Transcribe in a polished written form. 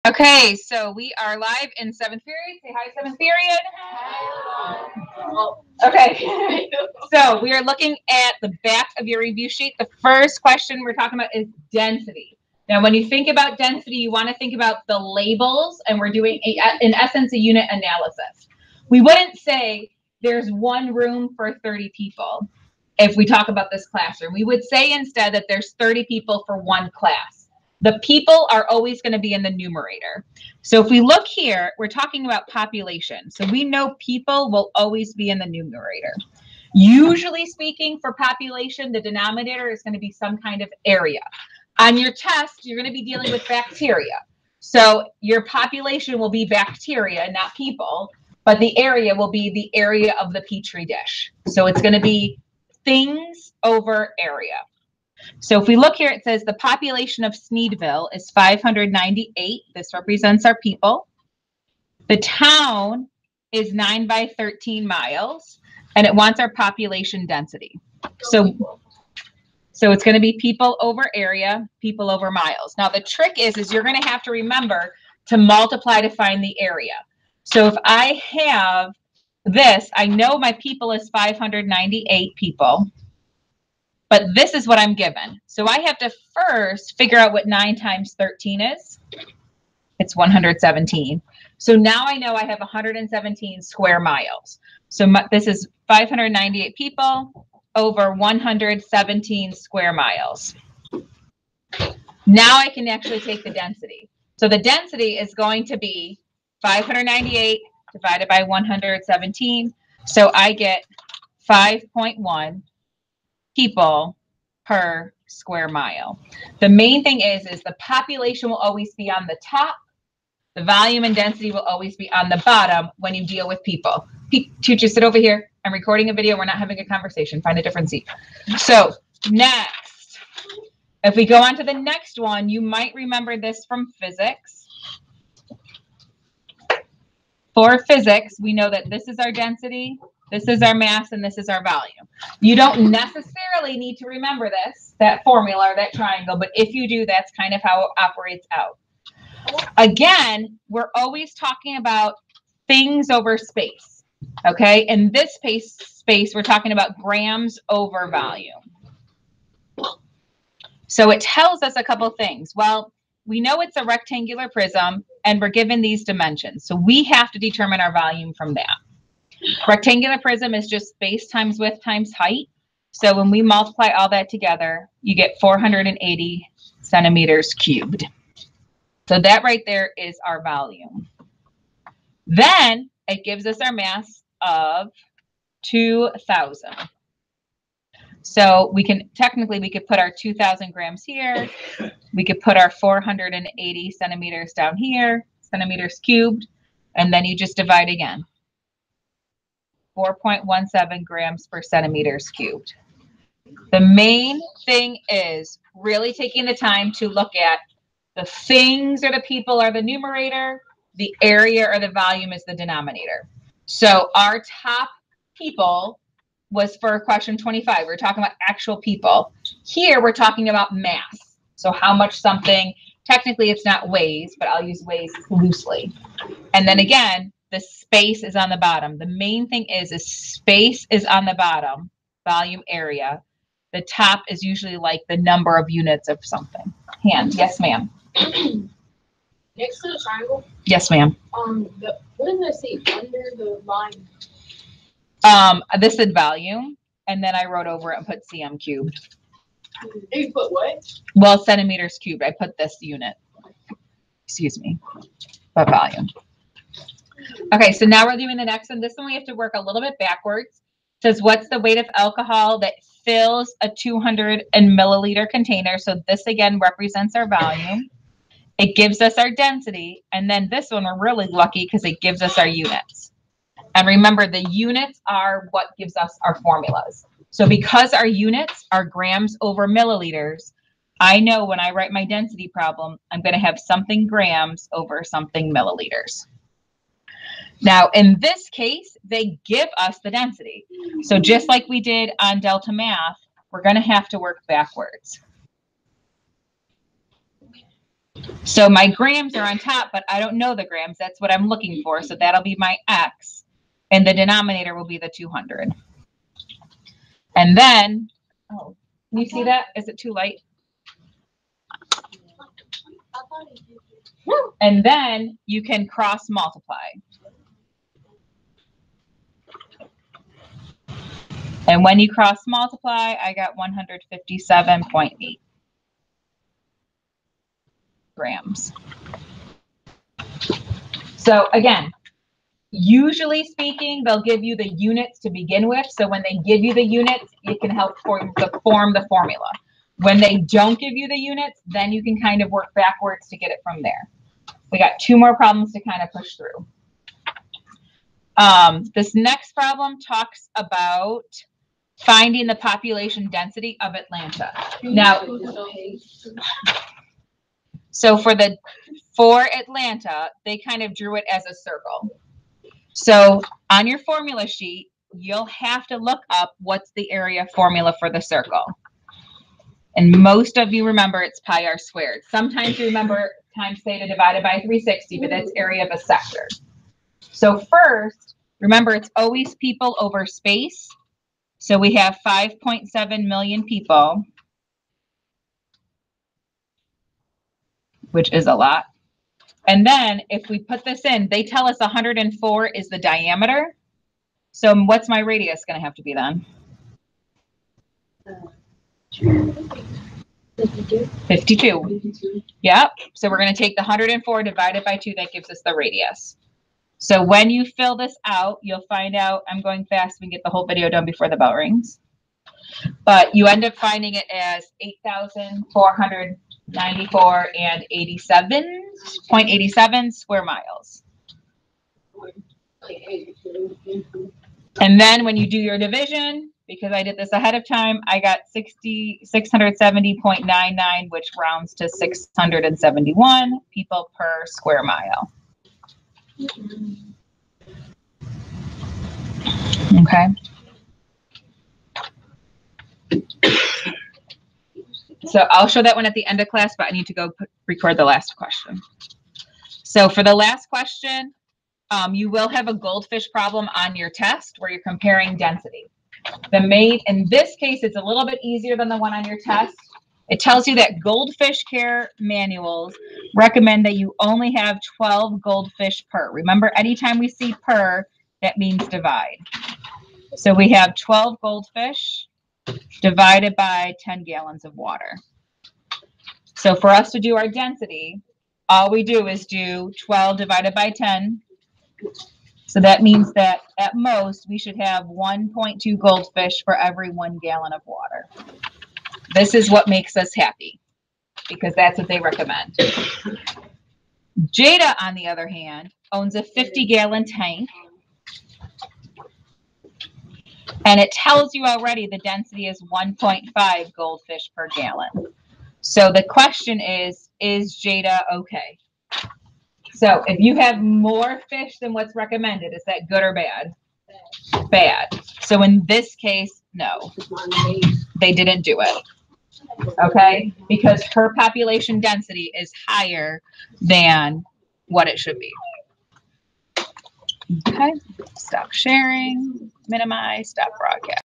Okay, so we are live in 7th period. Say hi, 7th period. Hi. Okay, so we are looking at the back of your review sheet. The first question we're talking about is density. Now, when you think about density, you want to think about the labels, and we're doing, in essence, a unit analysis. We wouldn't say there's one room for 30 people if we talk about this classroom. We would say instead that there's 30 people for one class. The people are always going to be in the numerator. So if we look here, we're talking about population. So we know people will always be in the numerator. Usually speaking, for population, the denominator is going to be some kind of area. On your test, you're going to be dealing with bacteria. So your population will be bacteria, not people, but the area will be the area of the Petri dish. So it's going to be things over area. So if we look here, it says the population of Sneedville is 598. This represents our people. The town is 9 by 13 miles, and it wants our population density. So it's going to be people over area, people over miles. Now the trick is you're going to have to remember to multiply to find the area. So if I have this, I know my people is 598 people. But this is what I'm given. So I have to first figure out what 9 times 13 is. It's 117. So now I know I have 117 square miles. So this is 598 people over 117 square miles. Now I can actually take the density. So the density is going to be 598 divided by 117. So I get 5.1 people per square mile. The main thing is the population will always be on the top. The volume and density will always be on the bottom when you deal with people. Teacher, sit over here. I'm recording a video. We're not having a conversation. Find a different seat. So next, if we go on to the next one, you might remember this from physics. For physics, we know that this is our density, this is our mass, and this is our volume. You don't necessarily need to remember this, that formula or that triangle, but if you do, that's kind of how it operates out. Again, we're always talking about things over space, okay? In this space, we're talking about grams over volume. So it tells us a couple things. Well, we know it's a rectangular prism, and we're given these dimensions. So we have to determine our volume from that. Rectangular prism is just base times width times height. So when we multiply all that together, you get 480 centimeters cubed. So that right there is our volume. Then it gives us our mass of 2,000. So we could put our 2,000 grams here. We could put our 480 centimeters down here, centimeters cubed, and then you just divide again. 4.17 grams per centimeters cubed. The main thing is really taking the time to look at the things or the people are the numerator, the area or the volume is the denominator. So our top people was for question 25. We're talking about actual people. Here we're talking about mass. So how much something, technically it's not weighs, but I'll use weighs loosely. And then again, the space is on the bottom. The main thing is space is on the bottom, volume area. The top is usually like the number of units of something. Hand, yes ma'am. Next to the triangle? Yes ma'am. What does that say under the line? This is volume, and then I wrote over it and put cm cubed. You put what? Well, centimeters cubed. I put this unit. Excuse me. But volume. Okay, so now we're doing the next one. This one we have to work a little bit backwards. It says, what's the weight of alcohol that fills a 200 milliliter container? So this again represents our volume. It gives us our density. And then this one, we're really lucky because it gives us our units. And remember, the units are what gives us our formulas. So because our units are grams over milliliters, I know when I write my density problem, I'm going to have something grams over something milliliters. Now, in this case, they give us the density. So just like we did on Delta Math, we're going to have to work backwards. So my grams are on top, but I don't know the grams. That's what I'm looking for. So that'll be my X. And the denominator will be the 200. And then, oh, can you see that? Is it too light? And then you can cross multiply. And when you cross multiply, I got 157.8 grams. So again, usually speaking, they'll give you the units to begin with. So when they give you the units, it can help form the formula. When they don't give you the units, then you can kind of work backwards to get it from there. We got 2 more problems to kind of push through. This next problem talks about finding the population density of Atlanta. Now, so for Atlanta, they kind of drew it as a circle. So on your formula sheet, you'll have to look up what's the area formula for the circle. And most of you remember it's pi r squared. Sometimes you remember times theta divided by 360, but that's area of a sector. So first, remember it's always people over space. So we have 5.7 million people, which is a lot. And then if we put this in, they tell us 104 is the diameter. So what's my radius going to have to be then? 52. Yep. So we're going to take the 104 divided by 2. That gives us the radius. So when you fill this out, you'll find out, I'm going fast, we can get the whole video done before the bell rings. But you end up finding it as 8,494 and 87.87 square miles. And then when you do your division, because I did this ahead of time, I got 670.99, which rounds to 671 people per square mile. Okay. So I'll show that one at the end of class, but I need to go record the last question. So for the last question, you will have a goldfish problem on your test where you're comparing density. In this case, it's a little bit easier than the one on your test. It tells you that goldfish care manuals recommend that you only have 12 goldfish per. Remember, anytime we see per, that means divide. So we have 12 goldfish divided by 10 gallons of water. So for us to do our density, all we do is do 12 divided by 10. So that means that at most we should have 1.2 goldfish for every 1 gallon of water. This is what makes us happy because that's what they recommend. Jada, on the other hand, owns a 50-gallon tank. And it tells you already the density is 1.5 goldfish per gallon. So the question is Jada okay? So if you have more fish than what's recommended, is that good or bad? Bad. So in this case, no. They didn't do it. Okay? Because her population density is higher than what it should be. Okay? Stop sharing, minimize, stop broadcast.